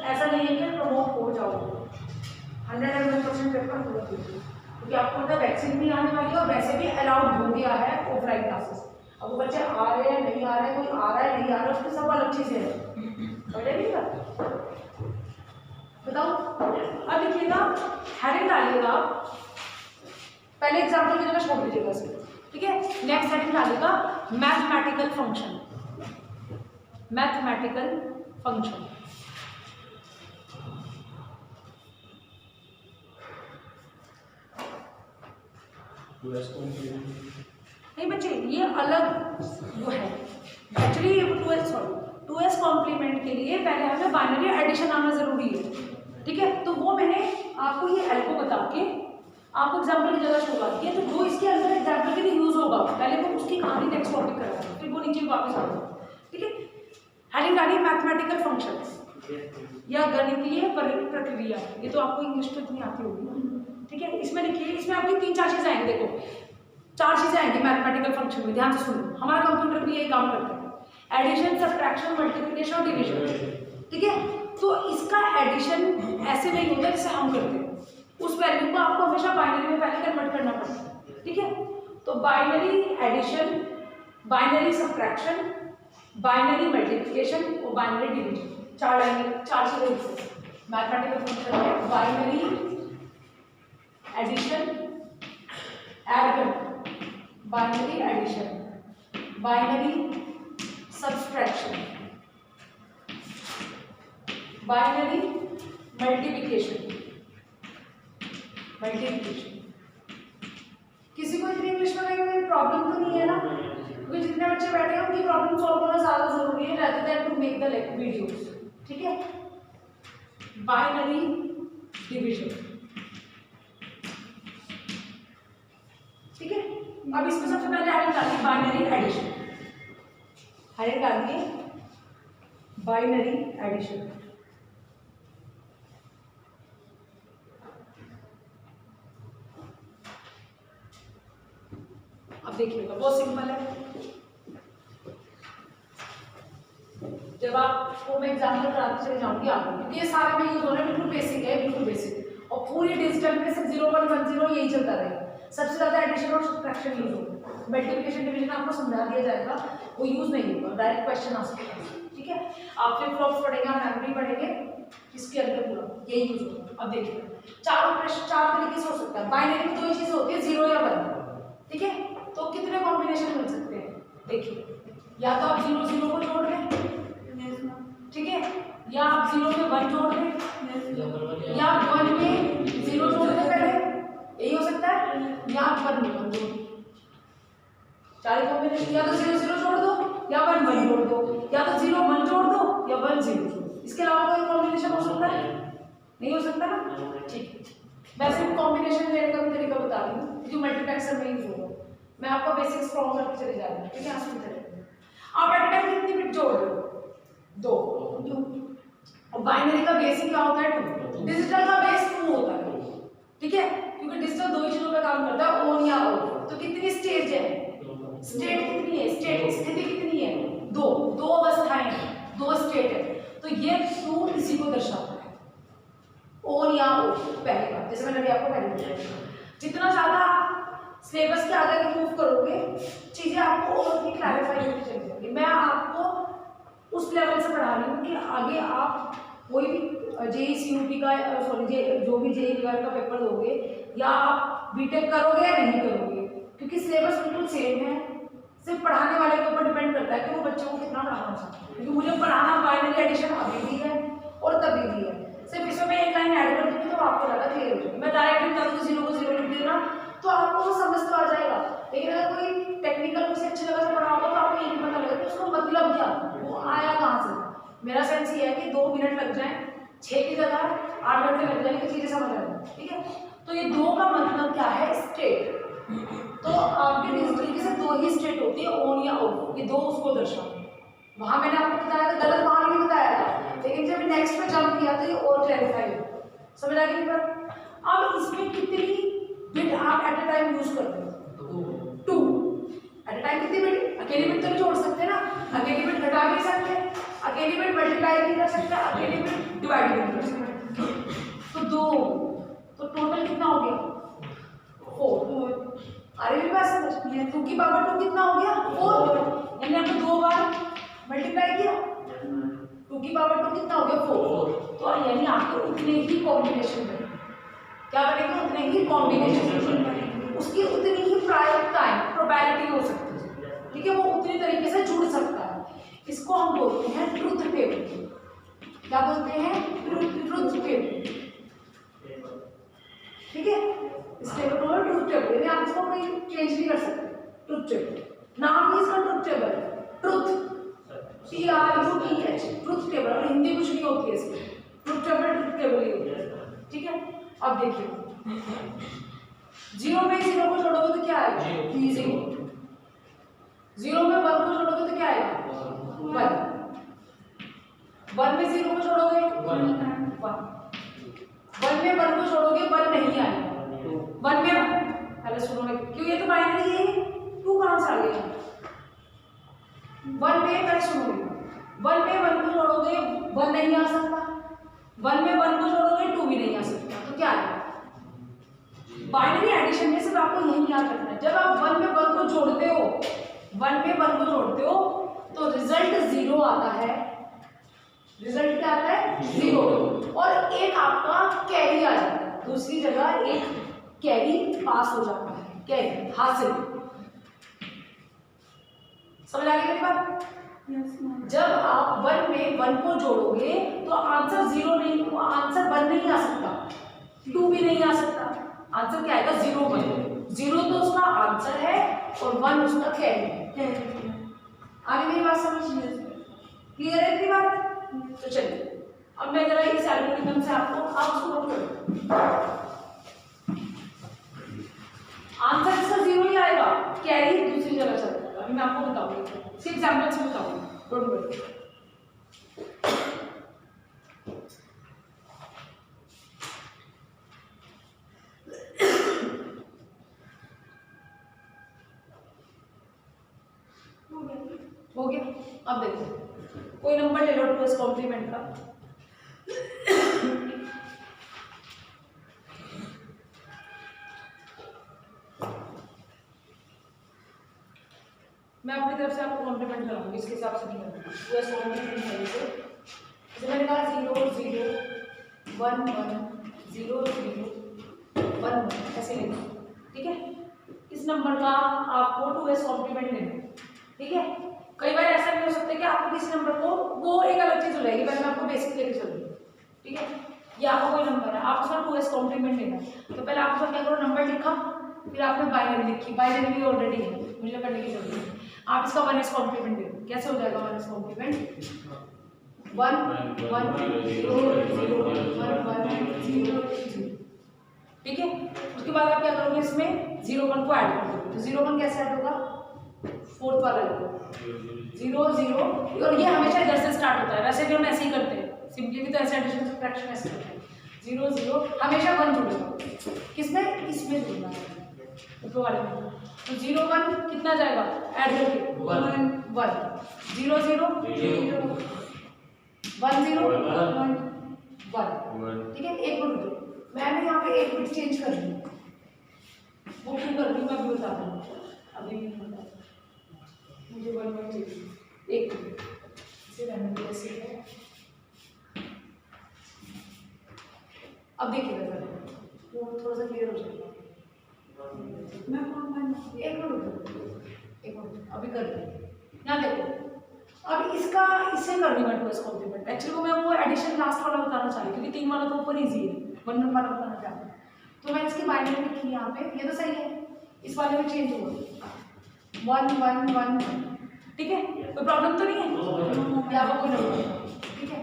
ऐसा नहीं है कि प्रमोट हो जाओगे, 101% पेपर पूरा कीजिए, क्योंकि आपको पता है वैक्सीन भी आने वाली है और वैसे भी अलाउड हो गया है ऑफलाइन क्लासेस। अब वो बच्चे आ रहे हैं नहीं आ रहे, कोई आ रहा है नहीं आ रहा, उसकी सब अलग चीज़ें हैं, समझेगी बात? बताओ। अब देखिएगा हेडिंग डालिएगा, पहले एग्जाम्पल की जगह छोड़ दीजिएगा इसे, ठीक है। नेक्स्ट हेडिंग डालिएगा मैथमेटिकल फंक्शन, मैथमेटिकल फंक्शन। नहीं बच्चे, ये अलग वो है एक्चुअली। 2s कॉम्प्लीमेंट के लिए पहले हमें बाइनरी एडिशन आना जरूरी है, ठीक है। तो वो मैंने आपको ये एल्गो बता के आपको एग्जाम्पल की जगह शो आती है, तो जो इसके अंदर एग्जाम्पल के लिए यूज होगा पहले वो उसकी कहानी नेक्स्ट टॉपिक कराएगा, फिर वो नीचे वापस आएगा। ठीक है, हेडिंग आनी मैथमेटिकल फंक्शन या गणितीय प्रक्रिया, ये तो आपको इंग्लिश तो इतनी आती होगी ना। ठीक है, इसमें लिखिए, इसमें आपकी 3-4 चीजें आएंगी। देखो 4 चीजें आएंगी मैथमेटिकल फंक्शन में, ध्यान से सुनो, हमारा कंप्यूटर भी यही काम करता है, एडिशन, सब्ट्रैक्शन, मल्टीप्लिकेशन और डिवीजन। ठीक है, तो इसका एडिशन ऐसे नहीं होता जैसे हम करते हैं, उस वैल्यू को आपको हमेशा बाइनरी में पहले कन्वर्ट करना पड़ता है। ठीक है, तो binary addition, binary subtraction, binary multiplication और बाइनरी डिवीजन, 4 चीजें मैथमेटिकल फंक्शन है। बाइनरी एडिशन, ऐड करना, binary addition, binary subtraction, binary multiplication. किसी को इतनी इंग्लिश में प्रॉब्लम तो नहीं है ना, क्योंकि जितने बच्चे बैठे हैं उनकी प्रॉब्लम सॉल्व होना ज्यादा जरूरी है rather than to make the videos. ठीक है, बाइनरी डिवीजन। ठीक है, अब इसमें सबसे पहले हेडिंग डालिए बाइनरी एडिशन, हेडिंग डालिए बाइनरी एडिशन। अब देखिएगा बहुत सिंपल है, जब आपको मैं एग्जाम्पल कराते चले जाऊंगी आपको, क्योंकि ये सारे में यूज हो रहे हैं, बिल्कुल बेसिक है, बिल्कुल बेसिक, और पूरी डिजिटल में सिर्फ 0 1 1 0 यही चलता रहेगा। सबसे ज्यादा एडिशन और सब्ट्रैक्शन यूज होगा, मल्टीप्लिकेशन डिवीजन आपको समझा दिया जाएगा, वो यूज नहीं होगा, डायरेक्ट क्वेश्चन आ सकता है। ठीक है, आप फ्लिप फ्लॉप्स पढ़ेंगे, आप मेमोरी पढ़ेंगे, इसके अंदर पूरा यही यूज होगा। अब देखिए 4 तरीके से हो सकता है, बाइनरी में 2 चीजें होती है, 0 या 1। ठीक है, तो कितने कॉम्बिनेशन मिल सकते हैं, देखिए, या तो आप 0 0 को जोड़ लें, ठीक है, या आप 0 में 1 जोड़ लें, या 1 में 0 जोड़ लें पहले, यही हो सकता है, या आप 1 में 1 जोड़, 4 कॉम्बिनेशन, या तो 0 0 जोड़ दो, या 1 1 जोड़ दो, या तो 0 1 जोड़ दो, या 1 0 जोड़ दो। इसके अलावा कोई कॉम्बिनेशन हो सकता है? नहीं हो सकता ना। ठीक है, मैं सिर्फ कॉम्बिनेशन लेने का भी तरीका बता रही हूँ, जो मल्टीप्लेक्सर में यूज होगा। मैं आपका बेसिक स्ट्रॉन्ग करके चले जा रही हूँ। ठीक है, आप सुनते रहिए। आप एट टाइम कितनी बिट जोड़ रहे हो? 2। और बाइनरी का बेस क्या होता है? 2। डिजिटल का बेस 2 होता है। ठीक है, क्योंकि डिजिटल 2 ही चीजों पे काम करता है, ऑन या ऑफ। तो कितनी स्टेज है? स्टेट कितनी है? स्टेट स्थिति कितनी है? 2 अवस्थाएं, 2 स्टेट है। तो ये 2 इसी को दर्शाता है, ऑन या ऑफ। पहली बात, जैसे मैंने अभी आपको पहले बताया, जितना ज्यादा सिलेबस के आगे मूव करोगे, चीजें आपको और भी क्लैरिफाई होती चली जाएगी। मैं आपको उस लेवल से पढ़ा रही हूँ कि आगे आप कोई भी जेईसीयूटी का जो भी जेईई का पेपर दोगे, या आप बीटेक करोगे या नहीं करोगे, क्योंकि सिलेबस बिल्कुल सेम है। सिर्फ पढ़ाने वाले के ऊपर डिपेंड करता है कि वो बच्चों को कितना पढ़ाना चाहते हैं। क्योंकि मुझे पढ़ाना बाइनरी एडिशन अभी भी है और तभी भी है। सिर्फ इसमें मैं एक लाइन ऐड कर दूँगी तो आपको ज़्यादा क्लियर हो जाएगा। मैं डायरेक्टली कर दूँ 0 को 0 लिख देना तो आपको वो समझ तो आ जाएगा। लेकिन अगर कोई टेक्निकल उसे अच्छी जगह से पढ़ा होगा तो आपको ये नहीं पता लगेगा कि उसको मतलब क्या, वो आया कहाँ से। मेरा सेंस ये है कि 2 मिनट लग जाए, 6 की जगह 8 घंटे लग जाएंगे तो चीज़ें समझ आ जाएंगी। ठीक है, तो ये 2 का मतलब क्या है? स्टेट। तो आपके डिजिटल की सिर्फ 2 ही स्टेट होती है, ऑन या ऑफ। ये 2 उसको दर्शाते हैं। वहाँ मैंने आपको बताया था, गलत वहाँ नहीं बताया था, लेकिन जब नेक्स्ट पे जंप किया तो ये और क्लैरिफाई हो। समझ आ गई बात? अब इसमें कितनी बिट आप एट अ टाइम यूज करते हो? 2 एट अ टाइम। कितनी बिट? अकेली बिट तो नहीं जोड़ सकते ना, अकेली बिट घटा नहीं सकते, अकेली बिट मल्टीप्लाई नहीं कर सकते, अकेली बिट डिवाइड नहीं कर सकते। तो 2, तो टोटल कितना हो गया? 4। अरे मेरे पास समझ 2 की पावर 2 कितना हो गया? 4। यानी आपने 2 बार मल्टीप्लाई किया, 2 की पावर 2 कितना हो गया? 4। तो यानी आपको उतने ही कॉम्बिनेशन बने। क्या बनेगा? उतने ही कॉम्बिनेशन, उसकी उतनी ही प्रायिकताएं, प्रोबेबिलिटी हो सकती है। ठीक है, वो उतनी तरीके से जुड़ सकता है। इसको हम बोलते हैं ट्रुथ टेबल। क्या बोलते हैं? Truth table. ठीक है, इस टेबल को ट्रुथ टेबल, यानी आप इसको कोई चेंज नहीं कर सकते। ट्रुथ टेबल नाम ही इसका ट्रुथ टेबल है। Truth TRUTH, truth table. और हिंदी कुछ नहीं होती है इसमें, ट्रुथ टेबल ही होती है। ठीक है, अब देखिए 0 में 0 को जोड़ोगे तो क्या आएगा? 0। 0 में 1 को जोड़ोगे तो क्या आएगा? 1। 1 में 0 को जोड़ोगे 1। 1 में 1 को जोड़ोगे 1 नहीं आएगा। 1 में पहले सुनो ना, क्यों ये तो बाइनरी है, 2 कहाँ से आ गया? 1 में पहले सुनोगे, 1 में 1 को जोड़ोगे 1 नहीं आ सकता, 1 में 1 को जोड़ोगे 2 भी नहीं आ सकता, तो क्या आएगा? बाइनरी एडिशन में सिर्फ आपको यही याद रखना है, जब आप 1 में 1 को जोड़ते हो, 1 में 1 को जोड़ते हो तो रिजल्ट 0 आता है। रिजल्ट क्या आता है? 0। और एक आपका कैरी आ जाता है, दूसरी जगह एक कैरी पास हो जाता है, कैरी हासिल। समझ आ गई मेरी बात? जब आप 1 में 1 को जोड़ोगे तो आंसर 0 नहीं, आंसर 1 नहीं आ सकता, 2 भी नहीं आ सकता, आंसर क्या आएगा? 0 1। 0 तो उसका आंसर है और 1 उसका कैरी है। आगे मेरी बात समझिए, क्लियर है मेरी बात? तो चलिए अब मैं जरा इस एल्गोरिथम से आपको आप उसको नोट करो। आंसर इसका 0 ही आएगा, कैरी दूसरी जगह चल जाएगा। अभी मैं आपको बताऊंगी, सिर्फ एग्जांपल से बताऊंगी, डोंट वरी। हो गया? अब देखो, कोई नंबर ले लो 2s कॉम्प्लीमेंट का। मैं अपनी तरफ से आपको कॉम्प्लीमेंट कराऊंगी, इसके हिसाब से नहीं करूँगी। 2s कॉम्प्लीमेंट है जैसे मैंने कहा 0 0 1 1 0 0 1 1 ऐसे लेना, ठीक है? इस नंबर का आपको 2s कॉम्प्लीमेंट लेना, ठीक है? कई बार ऐसा भी हो सकता है कि आपको किसी नंबर को, वो एक अलग चीज हो जाएगी, पहले मैं आपको बेसिक लेके चलूंगी, ठीक है? या आपको कोई नंबर है, आप उसका 2s कॉम्प्लीमेंट लेना है, तो पहले आप उसका क्या करो, नंबर लिखा, फिर आपने बाइनरी लिखी, बाइनरी भी ऑलरेडी है, मुझे करने की जरूरत है। आप इसका 1s कॉम्प्लीमेंट ले लो, कैसे हो जाएगा 1s कॉम्प्लीमेंट? 1 1 0 0 1 1 0 0, ठीक है? उसके बाद आप क्या करोगे, इसमें 0 1 को ऐड कर दोगे, तो 0 1 कैसे ऐड होगा? 4th वाला 0 0, और ये हमेशा इधर से स्टार्ट होता है, वैसे भी हम ऐसे ही करते हैं, सिंपली भी तो ऐसे एडिशन सब्ट्रैक्शन ऐसे करते हैं। 0 0 हमेशा 1 जुड़ेगा, किसमें? इसमें जुड़ना है, ऊपर वाले में। तो 0 1 कितना जाएगा ऐड करके? 1 1 0 0 0 1 0 1 1, ठीक है? एक मिनट दो, मैंने यहाँ पे एक मिनट चेंज कर दी, वो क्यों कर दी मैं अभी बता दूँ, अभी नहीं बता, मुझे 1 1 चाहिए, एक मिनट इसे रहने दो ऐसे है। अब देखिएगा जरा, वो थोड़ा सा क्लियर हो जाएगा। मैं एक मिनट अभी कर दूँ, यहाँ देखो, अब इसका इससे कर दी मैं 2s कॉम्प्लीमेंट। एक्चुअली को मैं वो एडिशन लास्ट वाला बताना चाह रही, क्योंकि 3 वाला तो ऊपर ईजी है, 1 1 वाला बताना चाह रही, तो मैं इसकी बाइनरी लिखी यहाँ पे, ये तो सही है, इस वाले में चेंज हुआ 1 1 1, ठीक है? कोई प्रॉब्लम तो नहीं है? या कोई नंबर, ठीक है?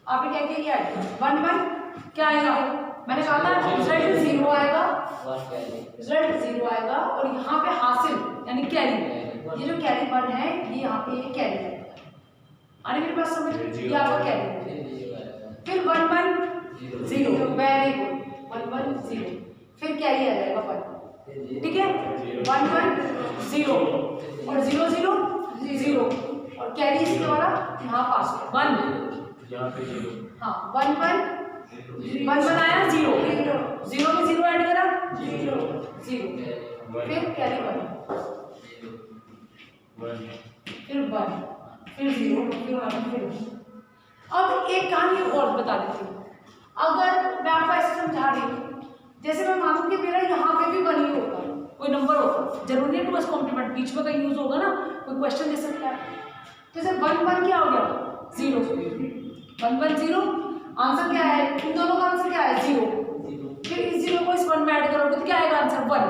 आपने क्या किया, 1 1 क्या आएगा? मैंने कहा था रिजल्ट 0 आएगा, रिजल्ट 0 आएगा, और यहाँ पे हासिल यानी कैरी, ये जो कैरी 1 है ये यहाँ पे ये कैरी है। अरे मेरी बात समझ, ये आपका कैरी है। फिर 1 1 0, वेरी गुड, 1 1 0, फिर कैरी आ जाएगा 1, ठीक है? 1 1 0 और 0 0 0, और कैरी इसके वाला यहाँ पास 1, यहाँ पे 0, हाँ 1 1 1 1 आया 0 0 में 0 ऐड करा 0 0, फिर कैरी 1 फिर 1 फिर 0 फिर 1 फिर 1। अब एक कहानी और बता देती हूँ, अगर मैं आपको ऐसे समझा रही हूँ, जैसे मैं मानूँ कि मेरा यहाँ पे भी 1 ही होगा, कोई नंबर होगा, जरूरी है 2s कॉम्प्लीमेंट, बीच में कहीं यूज होगा ना, कोई क्वेश्चन दे सकता है, तो जैसे 1 1 क्या हो गया 0 1 1 0, आंसर क्या है? इन दोनों का आंसर क्या है? 0, फिर इस 0 को इस 1 में ऐड करोगे तो क्या आएगा आंसर? 1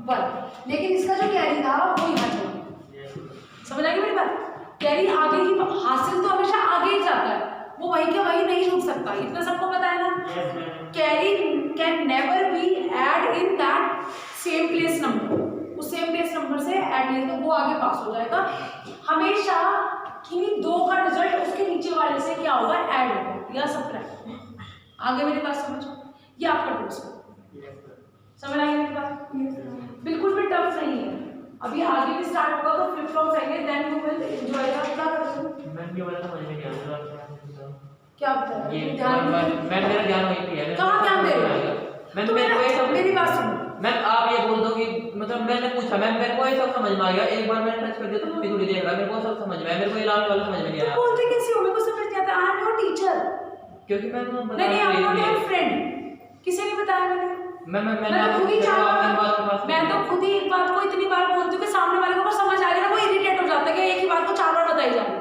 1, लेकिन इसका जो कैरी था वो यहाँ चला, समझ आ गई मेरी बात? कैरी आगे ही, हासिल तो हमेशा आगे ही जाता है, वो वही के वही नहीं रुक सकता, इतना सबको पता है ना? Carry can never be add in that same place number, उस सेम प्लेस नंबर से ऐड नहीं तो वो आगे पास हो जाएगा। हमेशा किन्हीं दो का रिजल्ट उसके नीचे वाले से क्या होगा, ऐड होगा या सब्ट्रैक्ट। आगे मेरी बात समझो, ये आपका टूल्स है, समझ आई मेरी बात? बिल्कुल भी टफ नहीं है। अभी आगे भी स्टार्ट होगा तो फ्लिप फ्लॉप रहेंगे, देन यू विल एंजॉय। क्या करते हो मैम ये वाला समझ में नहीं आ रहा। क्या बता रहे ये हो? ध्यान मैम मेरा ध्यान वहीं पे है। कहाँ ध्यान दे रहे हो? मैम तो मेरे को ये सब, मेरी बात सुनो। मैम आप ये बोल दो कि मतलब मैंने पूछा मैम, मेरे को ये सब समझ में आ गया। एक बार मैंने टच कर दिया तो थोड़ी थोड़ी देर बाद मेरे को सब समझ में आया। मेरे को ये लास्ट वाला समझ में नहीं आया। तुम बोलते कैसे हो? मेरे को समझ नहीं आता। I am your teacher. क्योंकि मैम नहीं, I am not your friend. किसी ने बताया मैंने? मैंने मैं तो खुद ही मैं तो खुद ही एक बात को इतनी बार बोलती हूँ कि सामने वाले को समझ आ गया ना, वो इरिटेट हो जाता है कि एक ही बात को 4 बार बताई जा रही है।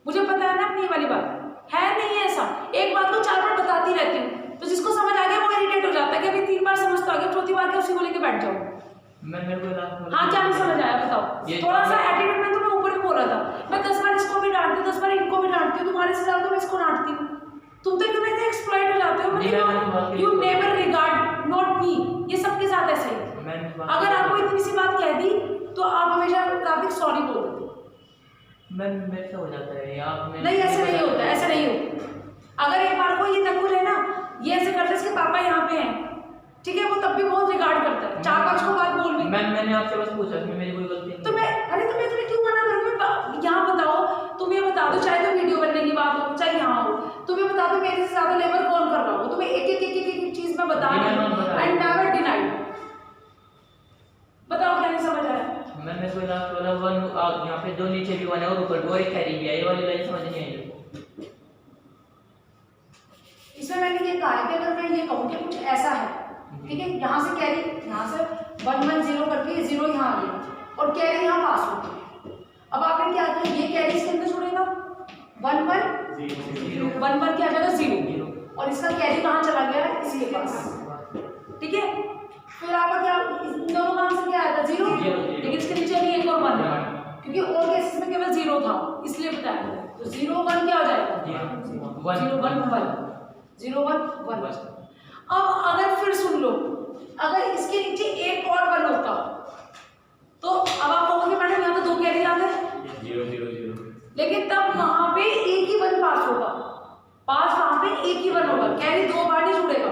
मुझे पता है ना अपनी ये वाली बात है, नहीं है ऐसा। एक बात को 4 बार बताती रहती हूँ, तो जिसको समझ आ गया वो इरिटेट हो जाता है कि अभी 3 बार समझ तो आ गया, चौथी बार क्या उसी को लेके बैठ जाओ। मेरे को हाँ, क्या नहीं समझ आया बताओ? थोड़ा सा एटीट्यूड में तो मैं ऊपर ही बोल रहा था। मैं 10 बार इसको भी डांटती हूँ, 10 बार इनको भी डांटती हूँ, तुम्हारे से ज्यादा मैं इसको डांटती हूँ। तुम तो एकदम ऐसे एक्सप्लॉइट हो जाते हो। You never regard not me. ये सबके साथ ऐसे ही। अगर आपको इतनी सी बात कह दी तो आप हमेशा कार्तिक सॉरी बोल देते हो। मैम मेरे से हो जाता है आपने नहीं, ऐसे नहीं होता, ऐसे नहीं होता। अगर एक बार को ये नकुल है ना, ये ऐसे करते इसके पापा यहाँ पे हैं, ठीक है, वो तब भी बहुत रिगार्ड करता है। 4-5 को बात बोल भी। मैम मैंने आपसे बस पूछा, इसमें मेरी कोई गलती नहीं। तो मैं तुम्हें क्यों मना करूँ? यहाँ बताओ, तुम ये बता दो, चाहे तो वीडियो बनने की बात हो चाहे यहाँ हो, तुम ये बता दो मेरे से ज्यादा लेबर कौन कर रहा हो। तुम्हें एक चीज मैं बता रही हूँ एंड नेवर डिनाइड। बताओ क्या नहीं समझ आया? मैंने कोई लास्ट वाला 1 यहाँ पे जो नीचे भी 1 है और ऊपर भी एक कैरी है, ये वाली लाइन समझ नहीं आई। इसमें मैंने ये कहा है कि अगर मैं ये कहूँ कि कुछ ऐसा है, ठीक है, यहाँ से कैरी, यहाँ से 1-1-0 करके 0 यहाँ आ गया और कैरी यहाँ पास हो गई। अब आपने क्या किया, ये कैरी इसके अंदर छोड़ेगा 1-1 क्या आ जाएगा 0 और इसका कैरी कहाँ चला गया है, इसके पास, ठीक है। फिर आपका क्या, इन दोनों का आंसर क्या आया था 0, लेकिन इसके नीचे भी एक और 1 है क्योंकि और केसेस में केवल 0 था, इसलिए बताया गया। तो 0-1 क्या हो जाएगा, 0-1-1। अब अगर फिर सुन लो, अगर इसके नीचे एक और 1 होता तो अब आप कहोगे मैडम यहाँ तो 2 कैरी आ गए, 0-0-0, लेकिन तब वहां पे एक ही 1 पास होगा। पास वहां पे एक ही 1 होगा, कैरी 2 बार नहीं जुड़ेगा,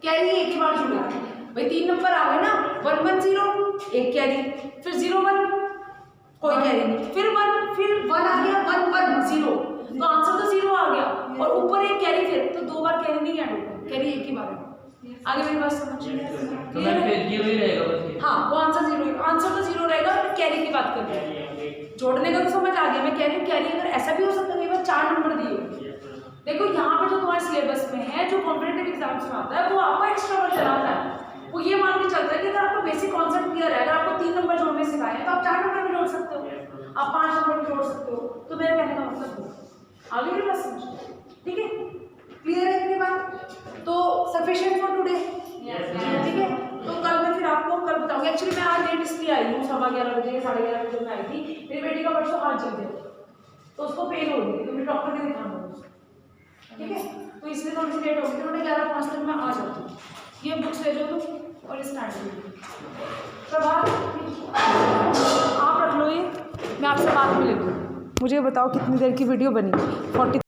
कैरी एक ही बार जुड़ेगा। भाई 3 नंबर आ गए ना, 1-1-0 एक कैरी, फिर 0-1 कोई कैरी नहीं, फिर 1 आ गया 1-1-0 तो आंसर तो 0 आ गया और ऊपर एक कैरी, फिर तो 2 बार कैरी नहीं ऐड होगा, कैरी एक ही बार है। आगे मेरी बात समझिए, तो मैम फिर 0 ही रहेगा बस। हाँ, वो आंसर 0, आंसर तो 0 रहेगा। कैरी की बात करते हैं, जोड़ने का तो समझ आ गया। मैं कह रही हूँ कैरी अगर ऐसा भी हो सकता है, कई बार 4 नंबर दिए। देखो यहाँ पे जो तुम्हारे सिलेबस में है, जो कॉम्पिटेटिव एग्जाम्स में आता है, वो आपको एक्स्ट्रा वर्ड चलाता है। वो ये मान के चलता है कि अगर आपको बेसिक कॉन्सेप्ट क्लियर है, अगर आपको 3 नंबर जोड़ने सिखाए हैं तो आप 4 नंबर भी जोड़ सकते हो, आप 5 नंबर भी जोड़ सकते हो। तो मेरा कहने का मतलब आगे भी बस समझो, ठीक है, क्लियर है इतनी बात? तो सफिशिएंट फॉर टुडे, ठीक है। तो कल मैं फिर आपको कल बताऊंगी। एक्चुअली मैं आज लेट इसलिए आई हूँ, 11:15 बजे 11:30 बजे मैं आई थी। मेरी बेटी का परसों हाथ जल गया तो उसको पेन हो गई, तो मैं डॉक्टर के दिखाना है, ठीक है, तो इसलिए थोड़ी सी लेट हो गई। तो मैं 11:05 तक मैं आ जाती हूँ। ये बुक्स ले जाओ तुम और स्टार्ट प्रभात आप रख लो, ये मैं आपसे बाद में ले लूँ। मुझे बताओ कितनी देर की वीडियो बनी? 40